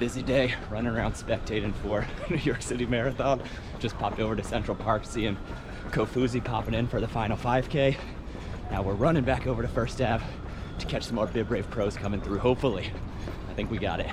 busy day running around spectating for New York City Marathon. Just popped over to Central Park, seeing Kofuzi popping in for the final 5K. Now we're running back over to First Ave to catch some more Bib Brave pros coming through, hopefully. I think we got it.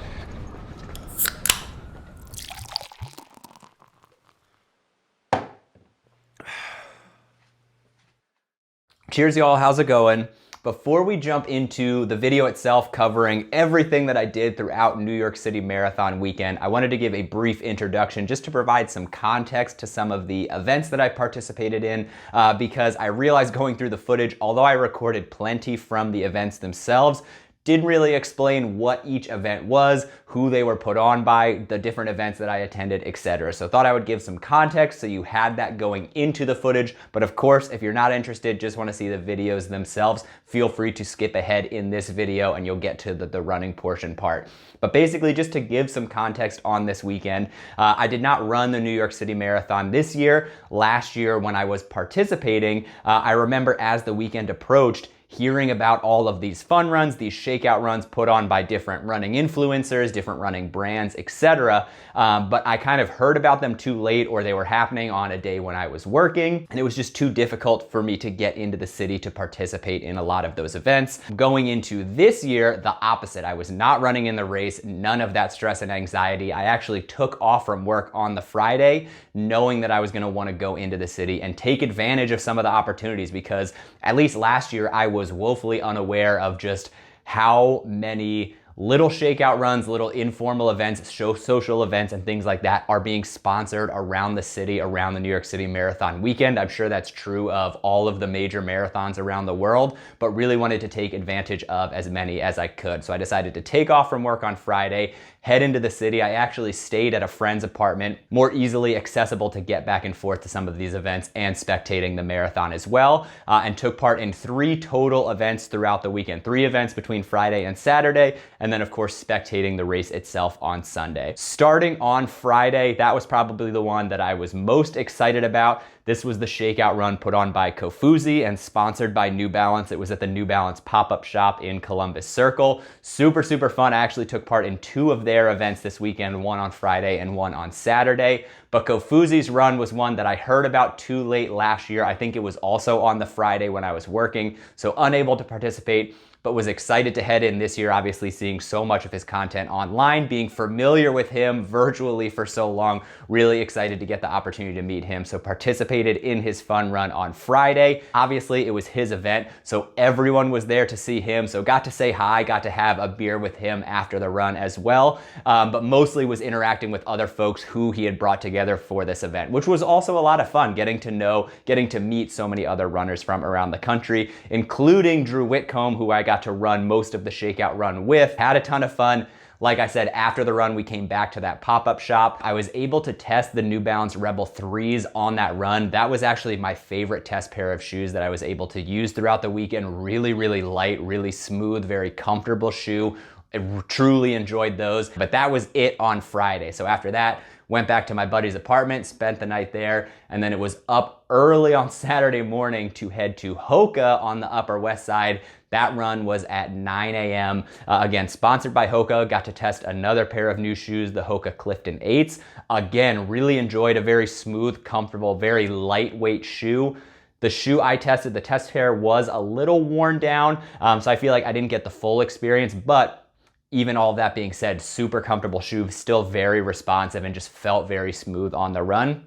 Cheers, y'all. How's it going? Before we jump into the video itself covering everything that I did throughout New York City Marathon Weekend, I wanted to give a brief introduction just to provide some context to some of the events that I participated in because I realized going through the footage, although I recorded plenty from the events themselves, didn't really explain what each event was, who they were put on by, the different events that I attended, etc. So thought I would give some context so you had that going into the footage. But of course, if you're not interested, just want to see the videos themselves, feel free to skip ahead in this video and you'll get to the running portion part. But basically, just to give some context on this weekend, I did not run the New York City Marathon this year. Last year when I was participating, I remember as the weekend approached, hearing about all of these fun runs, these shakeout runs put on by different running influencers, different running brands, etc. But I kind of heard about them too late, or they were happening on a day when I was working, and it was just too difficult for me to get into the city to participate in a lot of those events. Going into this year, the opposite. I was not running in the race, none of that stress and anxiety. I actually took off from work on the Friday, knowing that I was gonna wanna go into the city and take advantage of some of the opportunities, because at least last year I was woefully unaware of just how many little shakeout runs, little informal events, social events, and things like that are being sponsored around the city, around the New York City Marathon Weekend. I'm sure that's true of all of the major marathons around the world, but really wanted to take advantage of as many as I could. So I decided to take off from work on Friday, head into the city. I actually stayed at a friend's apartment, more easily accessible to get back and forth to some of these events and spectating the marathon as well, and took part in 3 total events throughout the weekend. 3 events between Friday and Saturday, and then of course spectating the race itself on Sunday. Starting on Friday, that was probably the one that I was most excited about. This was the Shakeout Run put on by Kofuzi and sponsored by New Balance. It was at the New Balance pop-up shop in Columbus Circle. Super, super fun. I actually took part in 2 of their events this weekend, one on Friday and one on Saturday. But Kofuzi's run was one that I heard about too late last year. I think it was also on the Friday when I was working, so unable to participate, but was excited to head in this year, obviously seeing so much of his content online, being familiar with him virtually for so long, really excited to get the opportunity to meet him. So participated in his fun run on Friday. Obviously it was his event, so everyone was there to see him. So got to say hi, got to have a beer with him after the run as well. But mostly was interacting with other folks who he had brought together for this event, which was also a lot of fun, getting to meet so many other runners from around the country, including Drew Whitcomb, who I got to run most of the Shakeout Run with. Had a ton of fun. Like I said, after the run, we came back to that pop-up shop. I was able to test the New Balance Rebel 3s on that run. That was actually my favorite test pair of shoes that I was able to use throughout the weekend. Really, really light, really smooth, very comfortable shoe. I truly enjoyed those, but that was it on Friday. So after that, went back to my buddy's apartment, spent the night there, and then it was up early on Saturday morning to head to Hoka on the Upper West Side. That run was at 9 a.m. Again, sponsored by Hoka. Got to test another pair of new shoes, the Hoka Clifton 8s. Again, really enjoyed a very smooth, comfortable, very lightweight shoe. The shoe I tested, the test pair was a little worn down, so I feel like I didn't get the full experience, but even all of that being said, super comfortable shoe, still very responsive and just felt very smooth on the run.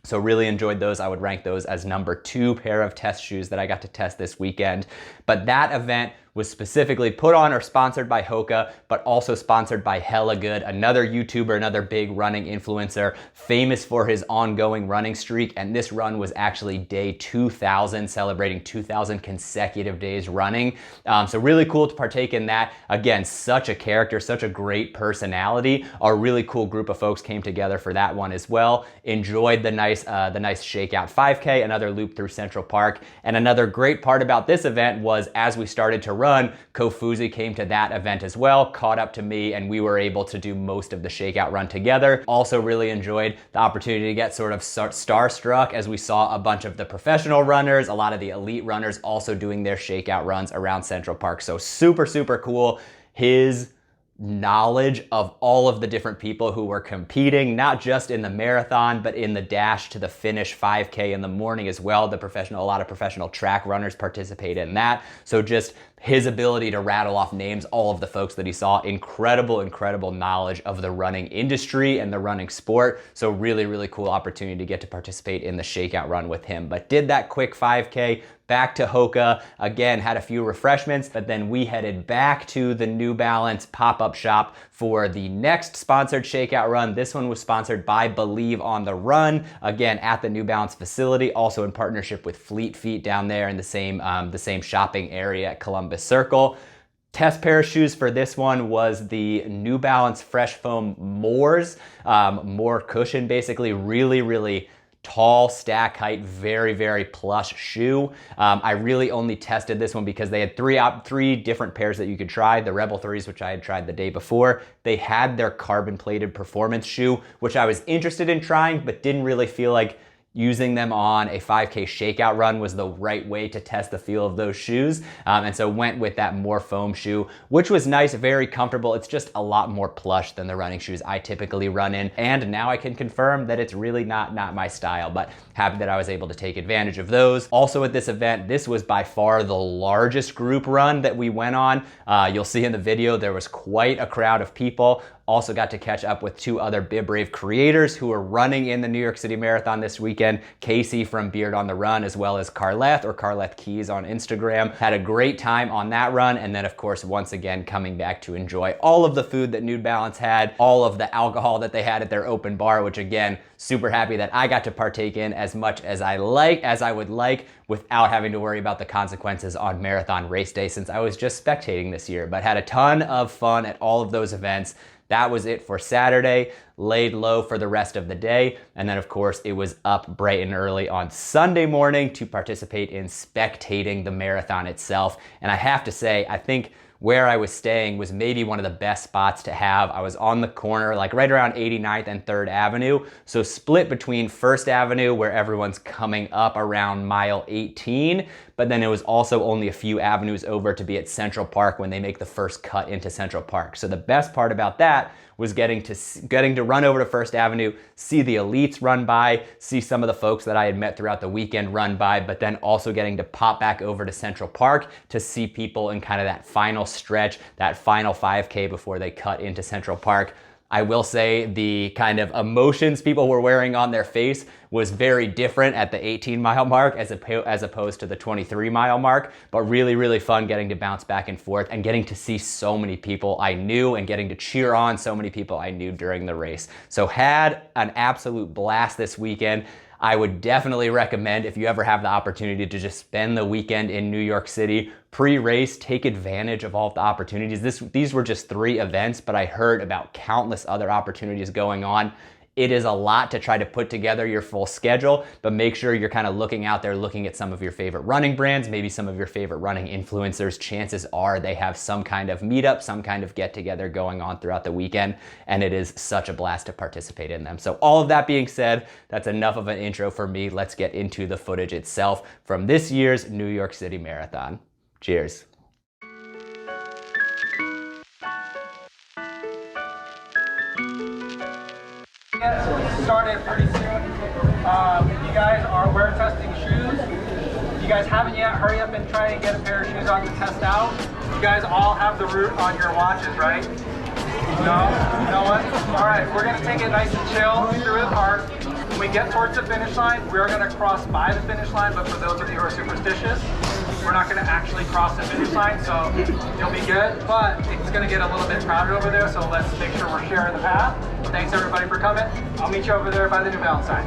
So really enjoyed those. I would rank those as number 2 pair of test shoes that I got to test this weekend. But that event was specifically put on or sponsored by Hoka, but also sponsored by Hella Good, another YouTuber, another big running influencer, famous for his ongoing running streak. And this run was actually day 2000, celebrating 2000 consecutive days running. So really cool to partake in that. Again, such a character, such a great personality. A really cool group of folks came together for that one as well. Enjoyed the nice Shakeout 5K, another loop through Central Park. And another great part about this event was as we started to run, Kofuzi came to that event as well, caught up to me, and we were able to do most of the Shakeout Run together. Also really enjoyed the opportunity to get sort of starstruck as we saw a bunch of the professional runners, a lot of the elite runners also doing their Shakeout Runs around Central Park. So super, super cool. His knowledge of all of the different people who were competing, not just in the marathon, but in the dash to the finish 5K in the morning as well. A lot of professional track runners participate in that. So just his ability to rattle off names, all of the folks that he saw, incredible knowledge of the running industry and the running sport. So really cool opportunity to get to participate in the Shakeout Run with him. But did that quick 5K, back to Hoka, again, had a few refreshments, but then we headed back to the New Balance pop-up shop for the next sponsored Shakeout Run. This one was sponsored by Believe on the Run, again, at the New Balance facility, also in partnership with Fleet Feet down there in the same shopping area at Columbus Circle. Test pair of shoes for this one was the New Balance Fresh Foam Moors, more cushion, basically, really tall stack height, very plush shoe. I really only tested this one because they had three different pairs that you could try. The Rebel 3s, which I had tried the day before. They had their carbon plated performance shoe, which I was interested in trying, but didn't really feel like using them on a 5K Shakeout Run was the right way to test the feel of those shoes. And so went with that more foam shoe, which was nice, very comfortable. It's just a lot more plush than the running shoes I typically run in. And now I can confirm that it's really not my style, but happy that I was able to take advantage of those. Also at this event, this was by far the largest group run that we went on. You'll see in the video, there was quite a crowd of people. Also got to catch up with two other Bib Brave creators who are running in the New York City Marathon this weekend. Casey from Beard on the Run, as well as Carleth Keys on Instagram. Had a great time on that run. And then of course, once again, coming back to enjoy all of the food that New Balance had, all of the alcohol that they had at their open bar, which again, super happy that I got to partake in as much as I would like without having to worry about the consequences on marathon race day, since I was just spectating this year, but had a ton of fun at all of those events. That was it for Saturday, laid low for the rest of the day. And then of course it was up bright and early on Sunday morning to participate in spectating the marathon itself. And I have to say, I think where I was staying was maybe one of the best spots to have. I was on the corner, like right around 89th and 3rd Avenue. So split between 1st Avenue, where everyone's coming up around mile 18, but then it was also only a few avenues over to be at Central Park when they make the first cut into Central Park. So the best part about that was getting to run over to 1st Avenue, see the elites run by, see some of the folks that I had met throughout the weekend run by, but then also getting to pop back over to Central Park to see people in kind of that final stretch, that final 5K before they cut into Central Park. I will say the kind of emotions people were wearing on their face was very different at the 18-mile mark as opposed to the 23-mile mark, but really fun getting to bounce back and forth and getting to see so many people I knew and getting to cheer on so many people I knew during the race. So had an absolute blast this weekend. I would definitely recommend, if you ever have the opportunity to just spend the weekend in New York City, pre-race, take advantage of all of the opportunities. These were just 3 events, but I heard about countless other opportunities going on. It is a lot to try to put together your full schedule, but make sure you're kind of looking out there, looking at some of your favorite running brands, maybe some of your favorite running influencers. Chances are they have some kind of meetup, some kind of get together going on throughout the weekend, and it is such a blast to participate in them. So all of that being said, that's enough of an intro for me. Let's get into the footage itself from this year's New York City Marathon. Cheers. Get started pretty soon. You guys are wear testing shoes. If you guys haven't yet, hurry up and try and get a pair of shoes on to test out. You guys all have the route on your watches, right? No? No one? All right, we're gonna take it nice and chill through the park. When we get towards the finish line, we're gonna cross by the finish line, but for those of you who are superstitious, we're not gonna actually cross the finish line, so you'll be good, but it's gonna get a little bit crowded over there, so let's make sure we're sharing the path. Thanks everybody for coming. I'll meet you over there by the New Balance sign.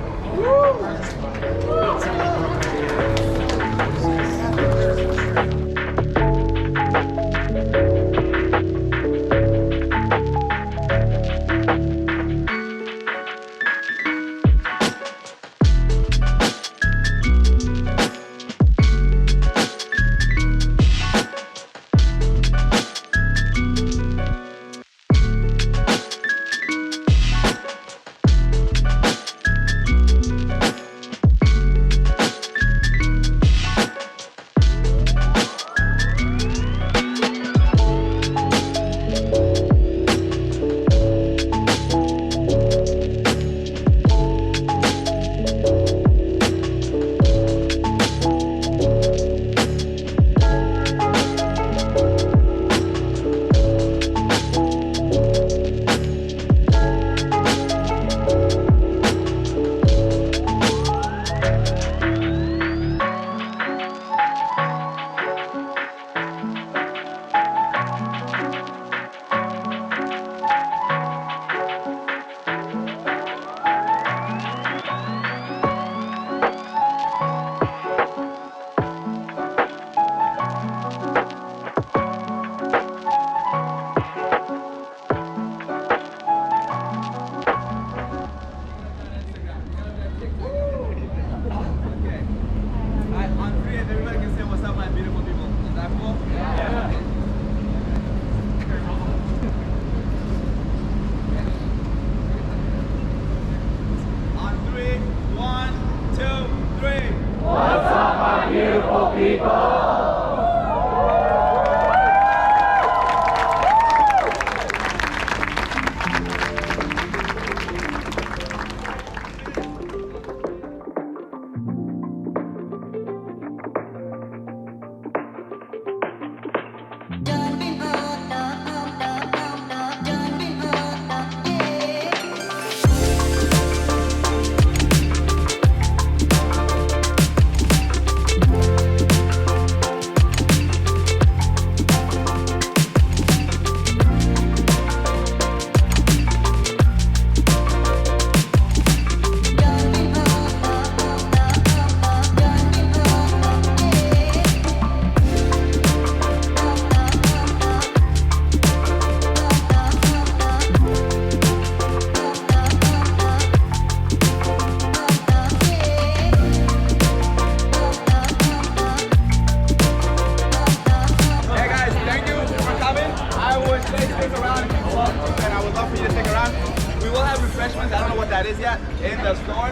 that is yet, in the store.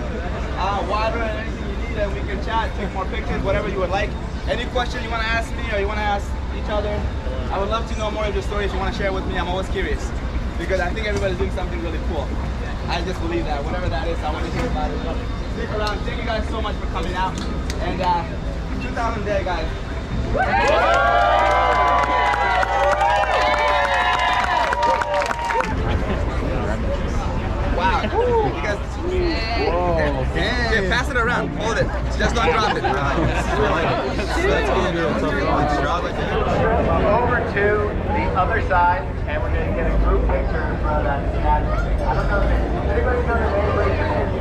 Water and anything you need, and we can chat, take more pictures, whatever you would like. Any question you want to ask me or you want to ask each other, I would love to know more of your stories you want to share with me. I'm always curious because I think everybody's doing something really cool. I just believe that, whatever that is, I want to hear about it. Stick around. Thank you guys so much for coming out. And 2000 day, guys. Wow. You guys. Okay, pass it around. Hold it. Just don't drop it. Over to the other side, and we're going to get a group picture in front of that statue. I don't know if anybody know the name. Raise your hand.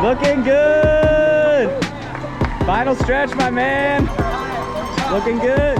Looking good. Final stretch, my man. Looking good.